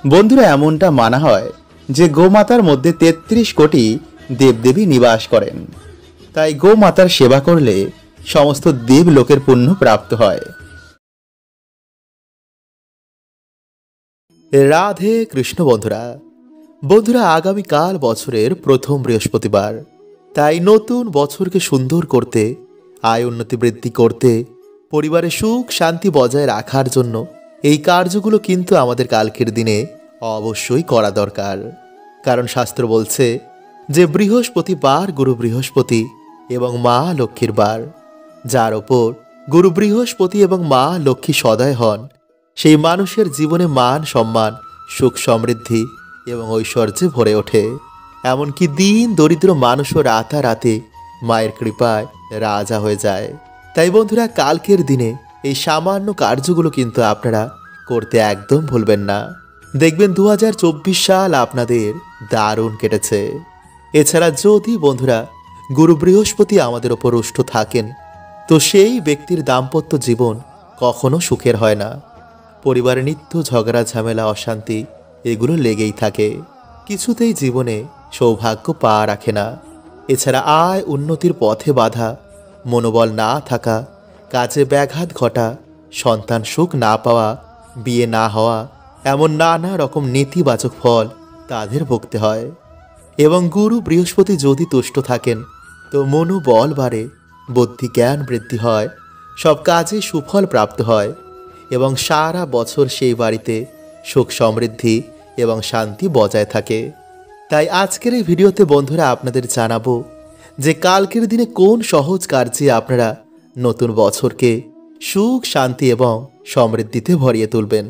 বন্ধুরা, এমনটা মানা হয় যে গোমাতার মধ্যে ৩৩ কোটি দেবদেবী নিবাস করেন। তাই গোমাতার সেবা করলে সমস্ত দেবলোকের পুণ্য প্রাপ্ত হয়। রাধে কৃষ্ণ। বন্ধুরা, আগামীকাল বছরের প্রথম বৃহস্পতিবার। তাই নতুন বছরকে সুন্দর করতে, আয় উন্নতি বৃদ্ধি করতে, পরিবারে সুখ শান্তি বজায় রাখার জন্য এই কার্যগুলো কিন্তু আমাদের কালকের দিনে অবশ্যই করা দরকার। কারণ শাস্ত্র বলছে যে বৃহস্পতিবার গুরু বৃহস্পতি এবং মা লক্ষ্মীর বার। যার ওপর গুরু বৃহস্পতি এবং মা লক্ষ্মী সদয় হন, সেই মানুষের জীবনে মান সম্মান, সুখ সমৃদ্ধি এবং ঐশ্বর্যে ভরে ওঠে। এমনকি দিন দরিদ্র মানুষও রাতারাতি মায়ের কৃপায় রাজা হয়ে যায়। তাই বন্ধুরা, কালকের দিনে এই সামান্য কার্যগুলো কিন্তু আপনারা করতে একদম ভুলবেন না। দেখবেন 2024 সাল আপনাদের দারুণ কেটেছে। এছাড়া যদি বন্ধুরা গুরু বৃহস্পতি আমাদের ওপর রুষ্ট থাকেন, তো সেই ব্যক্তির দাম্পত্য জীবন কখনো সুখের হয় না। পরিবারে নিত্য ঝগড়া ঝামেলা অশান্তি এগুলো লেগেই থাকে, কিছুতেই জীবনে সৌভাগ্য পা রাখে না। এছাড়া আয় উন্নতির পথে বাধা, মনোবল না থাকা, কাজে ব্যাঘাত ঘটা, সন্তান সুখ না পাওয়া, বিয়ে না হওয়া, এমন নানা রকম নেতিবাচক ফল তাদের ভুগতে হয়। এবং গুরু বৃহস্পতি যদি তুষ্ট থাকেন, তো মনোবল বাড়ে, বুদ্ধি জ্ঞান বৃদ্ধি হয়, সব কাজে সুফল প্রাপ্ত হয় এবং সারা বছর সেই বাড়িতে সুখ সমৃদ্ধি এবং শান্তি বজায় থাকে। তাই আজকের এই ভিডিওতে বন্ধুরা আপনাদের জানাবো যে কালকের দিনে কোন সহজ কার্যে আপনারা নতুন বছরকে সুখ শান্তি এবং সমৃদ্ধিতে ভরিয়ে তুলবেন।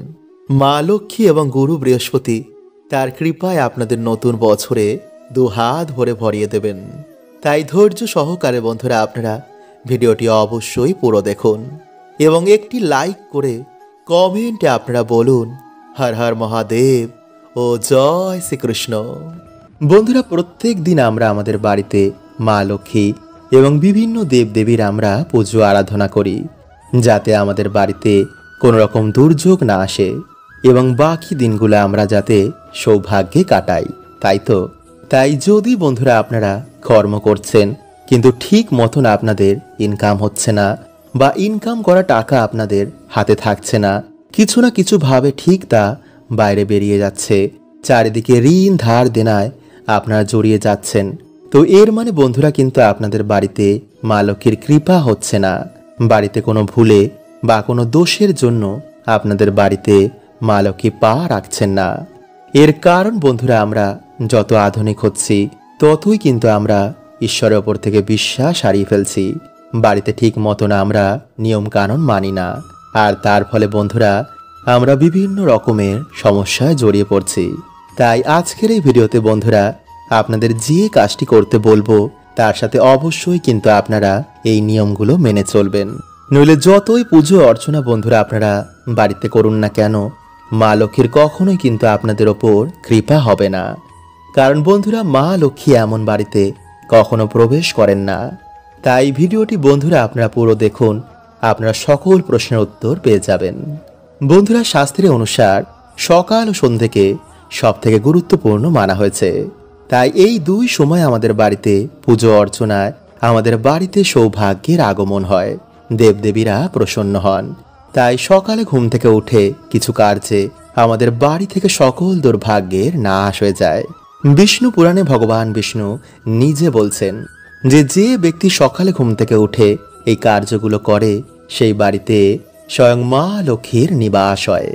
মা লক্ষ্মী এবং গুরু বৃহস্পতি তার কৃপায় আপনাদের নতুন বছরে দুহাত ভরে ভরিয়ে দেবেন। তাই ধৈর্য সহকারে বন্ধুরা আপনারা ভিডিওটি অবশ্যই পুরো দেখুন এবং একটি লাইক করে কমেন্টে আপনারা বলুন হর হর মহাদেব ও জয় শ্রীকৃষ্ণ। বন্ধুরা, প্রত্যেক দিন আমরা আমাদের বাড়িতে মা লক্ষ্মী এবং বিভিন্ন দেবদেবীর আমরা পুজো আরাধনা করি, যাতে আমাদের বাড়িতে কোনো রকম দুর্যোগ না আসে এবং বাকি দিনগুলো আমরা যাতে সৌভাগ্যে কাটাই। তাই যদি বন্ধুরা আপনারা কর্ম করছেন কিন্তু ঠিক মতন আপনাদের ইনকাম হচ্ছে না, বা ইনকাম করা টাকা আপনাদের হাতে থাকছে না, কিছু না কিছু ভাবে ঠিক তা বাইরে বেরিয়ে যাচ্ছে, চারিদিকে ঋণ ধার দেনায় আপনারা জড়িয়ে যাচ্ছেন, তো এর মানে বন্ধুরা কিন্তু আপনাদের বাড়িতে মা লক্ষ্মীর কৃপা হচ্ছে না। বাড়িতে কোনো ভুলে বা কোনো দোষের জন্য আপনাদের বাড়িতে মা লক্ষ্মী পা রাখছেন না। এর কারণ বন্ধুরা, আমরা যত আধুনিক হচ্ছি ততই কিন্তু আমরা ঈশ্বরের ওপর থেকে বিশ্বাস হারিয়ে ফেলছি। বাড়িতে ঠিক মতন আমরা নিয়ম কানুন মানি না, আর তার ফলে বন্ধুরা আমরা বিভিন্ন রকমের সমস্যায় জড়িয়ে পড়ছি। তাই আজকের এই ভিডিওতে বন্ধুরা আপনাদের যে কাজটি করতে বলবো তার সাথে অবশ্যই কিন্তু আপনারা এই নিয়মগুলো মেনে চলবেন। নইলে যতই পুজো অর্চনা বন্ধুরা আপনারা বাড়িতে করুন না কেন, মা লক্ষ্মীর কখনোই কিন্তু আপনাদের ওপর কৃপা হবে না। কারণ বন্ধুরা, মা লক্ষ্মী এমন বাড়িতে কখনো প্রবেশ করেন না। তাই ভিডিওটি বন্ধুরা আপনারা পুরো দেখুন, আপনারা সকল প্রশ্নের উত্তর পেয়ে যাবেন। বন্ধুরা, শাস্ত্রের অনুসার সকাল ও সন্ধ্যেকে সব থেকে গুরুত্বপূর্ণ মানা হয়েছে। তাই এই দুই সময় আমাদের বাড়িতে পুজো অর্চনায় আমাদের বাড়িতে সৌভাগ্যের আগমন হয়, দেবদেবীরা প্রসন্ন হন। তাই সকালে ঘুম থেকে উঠে কিছু কার্যে আমাদের বাড়ি থেকে সকল দুর্ভাগ্যের নাশ হয়ে যায়। বিষ্ণু পুরাণে ভগবান বিষ্ণু নিজে বলছেন যে ব্যক্তি সকালে ঘুম থেকে উঠে এই কার্যগুলো করে সেই বাড়িতে স্বয়ং মা লক্ষ্মীর নিবাস হয়।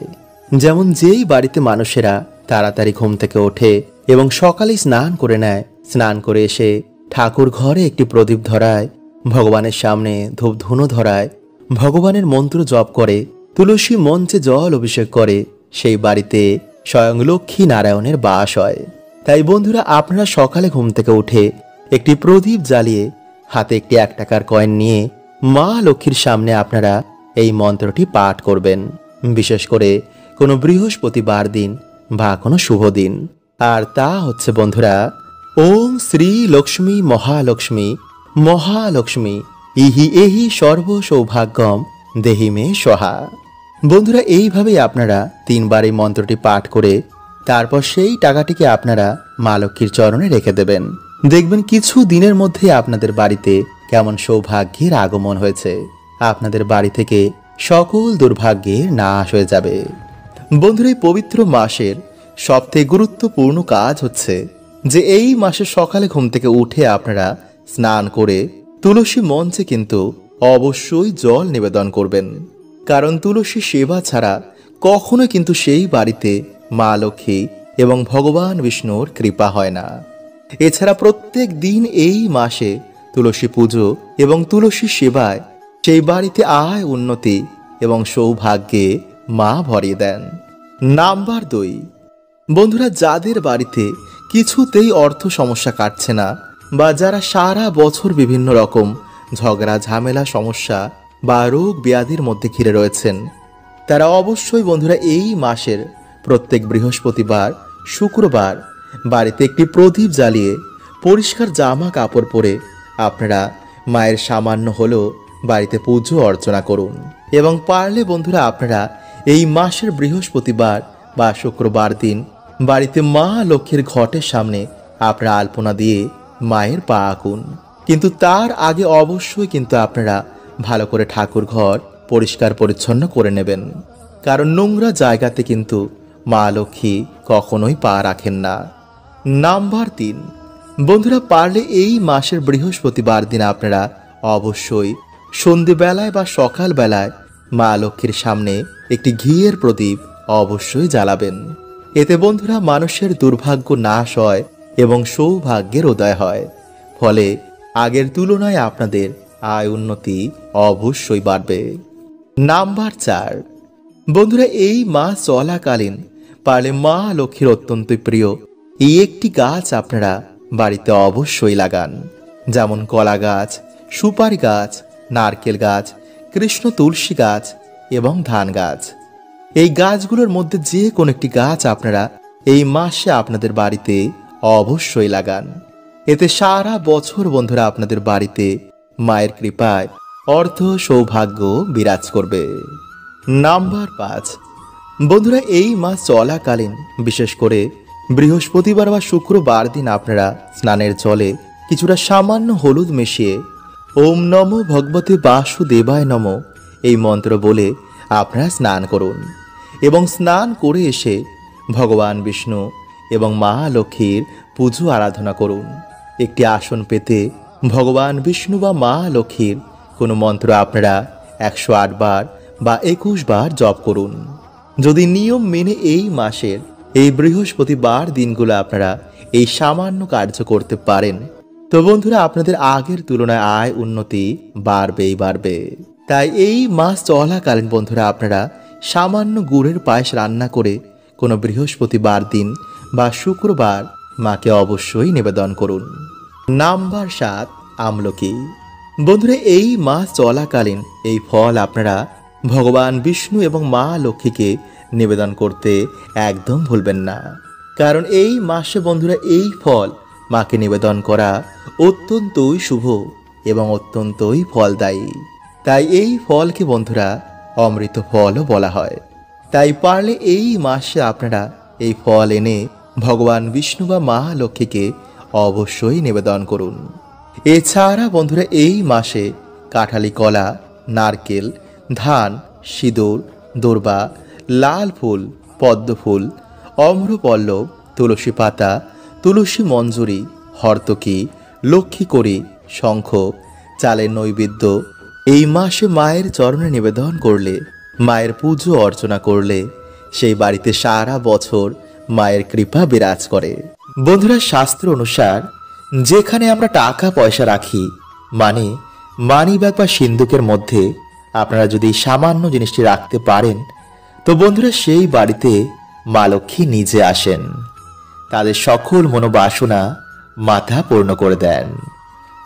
যেমন যেই বাড়িতে মানুষেরা তাড়াতাড়ি ঘুম থেকে ওঠে এবং সকালে স্নান করে নেয়, স্নান করে এসে ঠাকুর ঘরে একটি প্রদীপ ধরায়, ভগবানের সামনে ধূপ ধুনো ধরায়, ভগবানের মন্ত্র জপ করে, তুলসী মঞ্চে জল অভিষেক করে, সেই বাড়িতে স্বয়ং লক্ষ্মী নারায়ণের বাস হয়। তাই বন্ধুরা আপনারা সকালে ঘুম থেকে উঠে একটি প্রদীপ জ্বালিয়ে হাতে একটি 1 টাকার কয়েন নিয়ে মা লক্ষ্মীর সামনে আপনারা এই মন্ত্রটি পাঠ করবেন, বিশেষ করে কোনো বৃহস্পতিবার দিন বা কোনো শুভ দিন। আর তা হচ্ছে বন্ধুরা, ওম শ্রী লক্ষ্মী মহালক্ষ্মী মহালক্ষ্মী ইহি এহি সর্ব সৌভাগ্যম দেহি মে সহা। বন্ধুরা এইভাবেই আপনারা 3 বার এই মন্ত্রটি পাঠ করে তারপর সেই টাকাটিকে আপনারা মা লক্ষ্মীর চরণে রেখে দেবেন। দেখবেন কিছু দিনের মধ্যে আপনাদের বাড়িতে কেমন সৌভাগ্যের আগমন হয়েছে। আপনাদের বাড়ি থেকে সকল দুর্ভাগ্যের নাশ হয়ে যাবে। বন্ধুরা, এই পবিত্র মাসের সবথেকে গুরুত্বপূর্ণ কাজ হচ্ছে যে এই মাসে সকালে ঘুম থেকে উঠে আপনারা স্নান করে তুলসী মঞ্চে কিন্তু অবশ্যই জল নিবেদন করবেন। কারণ তুলসী সেবা ছাড়া কখনো কিন্তু সেই বাড়িতে মা লক্ষ্মী এবং ভগবান বিষ্ণুর কৃপা হয় না। এছাড়া প্রত্যেক দিন এই মাসে তুলসী পুজো এবং তুলসী সেবায় সেই বাড়িতে আয় উন্নতি এবং সৌভাগ্যে মা ভরিয়ে দেন। নাম্বার 2, বন্ধুরা, যাদের বাড়িতে কিছুতেই অর্থ সমস্যা কাটছে না বা যারা সারা বছর বিভিন্ন রকম ঝগড়া ঝামেলা সমস্যা বা রোগ ব্যাধির মধ্যে ঘিরে রয়েছেন, তারা অবশ্যই বন্ধুরা এই মাসের প্রত্যেক বৃহস্পতিবার শুক্রবার বাড়িতে একটি প্রদীপ জ্বালিয়ে পরিষ্কার জামা কাপড় পরে আপনারা মায়ের সামান্য হলেও বাড়িতে পুজো অর্চনা করুন। এবং পারলে বন্ধুরা আপনারা এই মাসের বৃহস্পতিবার বা শুক্রবার দিন বাড়িতে মা লক্ষ্মীর ঘটের সামনে আপনারা আলপনা দিয়ে মায়ের পা আঁকুন। কিন্তু তার আগে অবশ্যই কিন্তু আপনারা ভালো করে ঠাকুর ঘর পরিষ্কার পরিচ্ছন্ন করে নেবেন। কারণ নোংরা জায়গাতে কিন্তু মা লক্ষ্মী কখনোই পা রাখেন না। নাম্বার 3, বন্ধুরা, পারলে এই মাসের বৃহস্পতিবার দিন আপনারা অবশ্যই সন্ধেবেলায় বা সকালবেলায় মা লক্ষ্মীর সামনে একটি ঘিয়ের প্রদীপ অবশ্যই জ্বালাবেন। এতে বন্ধুরা মানুষের দুর্ভাগ্য নাশ হয় এবং সৌভাগ্যের উদয় হয়। ফলে আগের তুলনায় আপনাদের আয় উন্নতি অবশ্যই বাড়বে। নাম্বার 4, বন্ধুরা, এই মাস চলাকালীন পারলে মা লক্ষ্মীর অত্যন্ত প্রিয় এই একটি গাছ আপনারা বাড়িতে অবশ্যই লাগান। যেমন কলা গাছ, সুপারি গাছ, নারকেল গাছ, কৃষ্ণ তুলসী গাছ এবং ধান গাছ। এই গাছগুলোর মধ্যে যে কোনো একটি গাছ আপনারা এই মাসে আপনাদের বাড়িতে অবশ্যই লাগান। এতে সারা বছর বন্ধুরা আপনাদের বাড়িতে মায়ের কৃপায় অর্থ সৌভাগ্য বিরাজ করবে। নাম্বার 5, বন্ধুরা, এই মাস চলাকালীন বিশেষ করে বৃহস্পতিবার বা শুক্রবার দিন আপনারা স্নানের জলে কিছুটা সামান্য হলুদ মিশিয়ে ওম নমো ভগবতে বাসুদেবায় নমঃ এই মন্ত্র বলে আপনারা স্নান করুন। এবং স্নান করে এসে ভগবান বিষ্ণু এবং মা লক্ষ্মীর পুজো আরাধনা করুন। একটি আসন পেতে ভগবান বিষ্ণু বা মা লক্ষ্মীর কোনো মন্ত্র আপনারা 108 বার বা 21 বার জপ করুন। যদি নিয়ম মেনে এই মাসের এই বৃহস্পতিবার দিনগুলো আপনারা এই সামান্য কার্য করতে পারেন, তো বন্ধুরা আপনাদের আগের তুলনায় আয় উন্নতি বাড়বেই বাড়বে। তাই এই মাস চলাকালীন বন্ধুরা আপনারা সামান্য গুড়ের পায়েস রান্না করে কোনো বৃহস্পতিবার দিন বা শুক্রবার মাকে অবশ্যই নিবেদন করুন। নাম্বার 7, আমলকি। বন্ধুরা, এই মাস চলাকালীন এই ফল আপনারা ভগবান বিষ্ণু এবং মা লক্ষ্মীকে নিবেদন করতে একদম ভুলবেন না। কারণ এই মাসে বন্ধুরা এই ফল মাকে নিবেদন করা অত্যন্তই শুভ এবং অত্যন্তই ফলদায়ী। তাই এই ফলকে বন্ধুরা অমৃত ফলও বলা হয়। তাই পারলে এই মাসে আপনারা এই ফল এনে ভগবান বিষ্ণু বা মা লক্ষ্মীকে অবশ্যই নিবেদন করুন। এছাড়া বন্ধুরা এই মাসে কাঁঠালি কলা, নারকেল, ধান, সিঁদুর, দূর্বা, লাল ফুল, পদ্ম ফুল, অম্রপল্লব, তুলসী পাতা, তুলসী মঞ্জুরি, হর্তকি, লক্ষ্মীকড়ি, শঙ্খ, চালের নৈবেদ্য এই মাসে মায়ের চরণে নিবেদন করলে, মায়ের পুজো অর্চনা করলে সেই বাড়িতে সারা বছর মায়ের কৃপা বিরাজ করে। বন্ধুরা, শাস্ত্র অনুসার যেখানে আমরা টাকা পয়সা রাখি, মানে মানি ব্যাগ বা সিন্ধুকের মধ্যে আপনারা যদি সামান্য জিনিসটি রাখতে পারেন, তো বন্ধুরা সেই বাড়িতে মা লক্ষ্মী নিজে আসেন, তাদের সকল মনোবাসনা মাথা পূর্ণ করে দেন।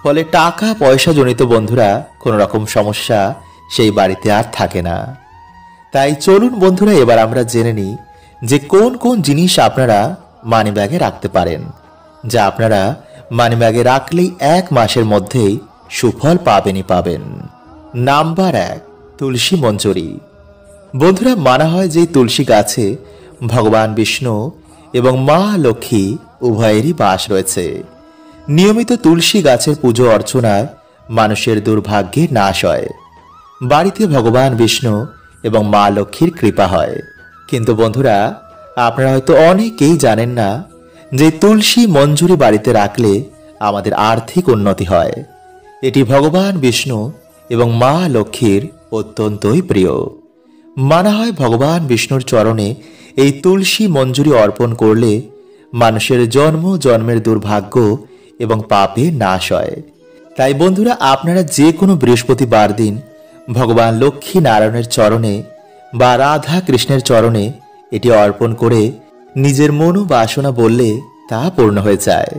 ফলে টাকা পয়সা জনিত বন্ধুরা কোনো রকম সমস্যা সেই বাড়িতে আর থাকে না। তাই চলুন বন্ধুরা এবার আমরা জেনে নিই যে কোন কোন জিনিস আপনারা মানি ব্যাগে রাখতে পারেন, যা আপনারা মানি ব্যাগে রাখলেই 1 মাসের মধ্যেই সুফল পাবেনই পাবেন। নাম্বার 1, তুলসী মঞ্জুরি। বন্ধুরা, মানা হয় যে তুলসী গাছে ভগবান বিষ্ণু এবং মা লক্ষ্মী উভয়েরই বাস রয়েছে। নিয়মিত তুলসী গাছের পুজো অর্চনায় মানুষের দুর্ভাগ্যের নাশ হয়, বাড়িতে ভগবান বিষ্ণু এবং মা লক্ষ্মীর কৃপা হয়। কিন্তু বন্ধুরা, আপনারা হয়তো অনেকেই জানেন না যে তুলসী মঞ্জুরি বাড়িতে রাখলে আমাদের আর্থিক উন্নতি হয়। এটি ভগবান বিষ্ণু এবং মা লক্ষ্মীর অত্যন্তই প্রিয়। মানা হয় ভগবান বিষ্ণুর চরণে এই তুলসী মঞ্জুরি অর্পণ করলে মানুষের জন্ম জন্মের দুর্ভাগ্য এবং পাপের নাশ হয়। তাই বন্ধুরা, আপনারা যে কোনো বৃহস্পতিবার দিন ভগবান লক্ষ্মী নারায়ণের চরণে বা রাধা কৃষ্ণের চরণে এটি অর্পণ করে নিজের মনোবাসনা বললে তা পূর্ণ হয়ে যায়।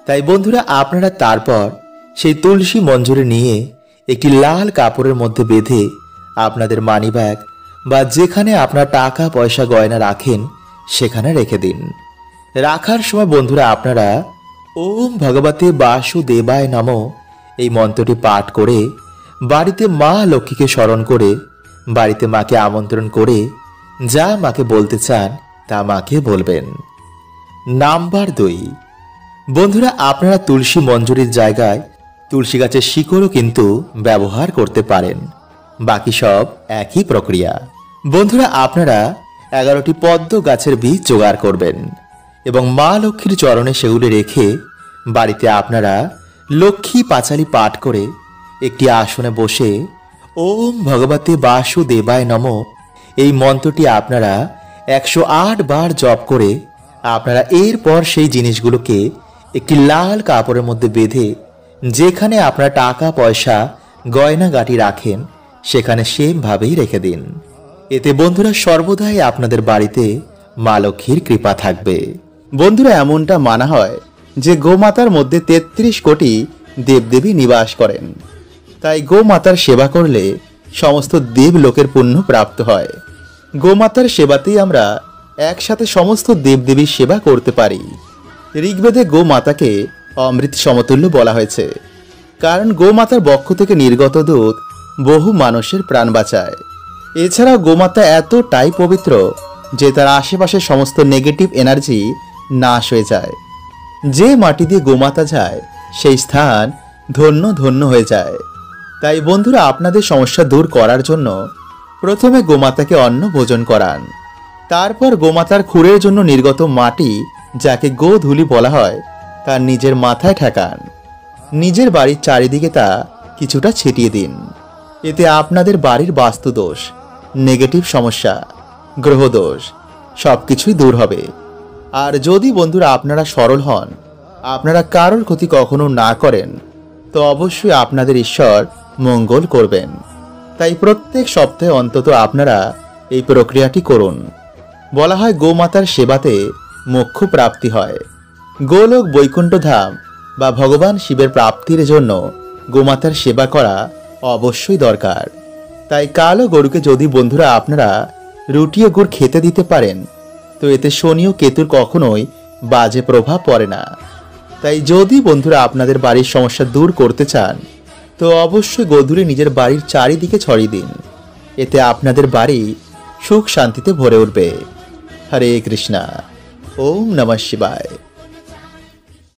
তাই বন্ধুরা, আপনারা তারপর সেই তুলসী মঞ্জুরি নিয়ে একটি লাল কাপড়ের মধ্যে বেঁধে আপনাদের মানিব্যাগ বা যেখানে আপনার টাকা পয়সা গয়না রাখেন সেখানে রেখে দিন। রাখার সময় বন্ধুরা, আপনারা ওম ভগবতে বাসুদেবায় নমঃ এই মন্ত্রটি পাঠ করে বাড়িতে মা লক্ষ্মীকে স্মরণ করে বাড়িতে মাকে আমন্ত্রণ করে যা মাকে বলতে চান তা মাকে বলবেন। নাম্বার 2, বন্ধুরা, আপনারা তুলসী মঞ্জুরির জায়গায় তুলসী গাছের শিকড়ও কিন্তু ব্যবহার করতে পারেন। বাকি সব একই প্রক্রিয়া। বন্ধুরা, আপনারা 11টি পদ্ম গাছের বীজ জোগাড় করবেন এবং মা লক্ষ্মীর চরণে সেগুলি রেখে বাড়িতে আপনারা লক্ষ্মী পাঁচালী পাঠ করে একটি আসনে বসে ওম ভগবতে বাসুদেবায় নমঃ এই মন্ত্রটি আপনারা 108 বার জপ করে আপনারা এরপর সেই জিনিসগুলোকে একটি লাল কাপড়ের মধ্যে বেঁধে যেখানে আপনারা টাকা পয়সা গয়নাগাটি রাখেন সেখানে সেমভাবেই রেখে দিন। এতে বন্ধুরা সর্বদাই আপনাদের বাড়িতে মা লক্ষ্মীর কৃপা থাকবে। বন্ধুরা, এমনটা মানা হয় যে গোমাতার মধ্যে 33 কোটি দেবদেবী নিবাস করেন। তাই গোমাতার সেবা করলে সমস্ত দেবলোকের পুণ্য প্রাপ্ত হয়। গোমাতার সেবাতেই আমরা একসাথে সমস্ত দেবদেবীর সেবা করতে পারি। ঋগ্বেদে গোমাতাকে অমৃত সমতুল্য বলা হয়েছে, কারণ গোমাতার বক্ষ থেকে নির্গত দুধ বহু মানুষের প্রাণ বাঁচায়। এছাড়াও গোমাতা এতটাই পবিত্র যে তার আশেপাশে সমস্ত নেগেটিভ এনার্জি নাশ হয়ে যায়। যে মাটি দিয়ে গোমাতা যায় সেই স্থান ধন্য ধন্য হয়ে যায়। তাই বন্ধুরা, আপনাদের সমস্যা দূর করার জন্য প্রথমে গোমাতাকে অন্ন ভোজন করান, তারপর গোমাতার খুরের জন্য নির্গত মাটি যাকে গোধূলি বলা হয় তার নিজের মাথায় ঠেকান। নিজের বাড়ির চারিদিকে তা কিছুটা ছিটিয়ে দিন। এতে আপনাদের বাড়ির বাস্তুদোষ, নেগেটিভ সমস্যা, গ্রহদোষ সবকিছুই দূর হবে। আর যদি বন্ধুরা আপনারা সরল হন, আপনারা কারোর ক্ষতি কখনো না করেন, তো অবশ্যই আপনাদের ঈশ্বর মঙ্গল করবেন। তাই প্রত্যেক সপ্তাহে অন্তত আপনারা এই প্রক্রিয়াটি করুন। বলা হয় গোমাতার সেবাতে মোক্ষ প্রাপ্তি হয়। গোলোক বৈকুণ্ঠ ধাম বা ভগবান শিবের প্রাপ্তির জন্য গোমাতার সেবা করা অবশ্যই দরকার। তাই কালো গরুকে যদি বন্ধুরা আপনারা রুটি ও গুড় খেতে দিতে পারেন, তো এতে শনি ও কেতুর কখনোই বাজে প্রভাব পড়ে না। তাই যদি বন্ধুরা আপনাদের বাড়ির সমস্যা দূর করতে চান, তো অবশ্যই গোধূলি নিজের বাড়ির চারিদিকে ছড়িয়ে দিন। এতে আপনাদের বাড়ি সুখ শান্তিতে ভরে উঠবে। হরে কৃষ্ণা। ওম নমঃ শিবায়।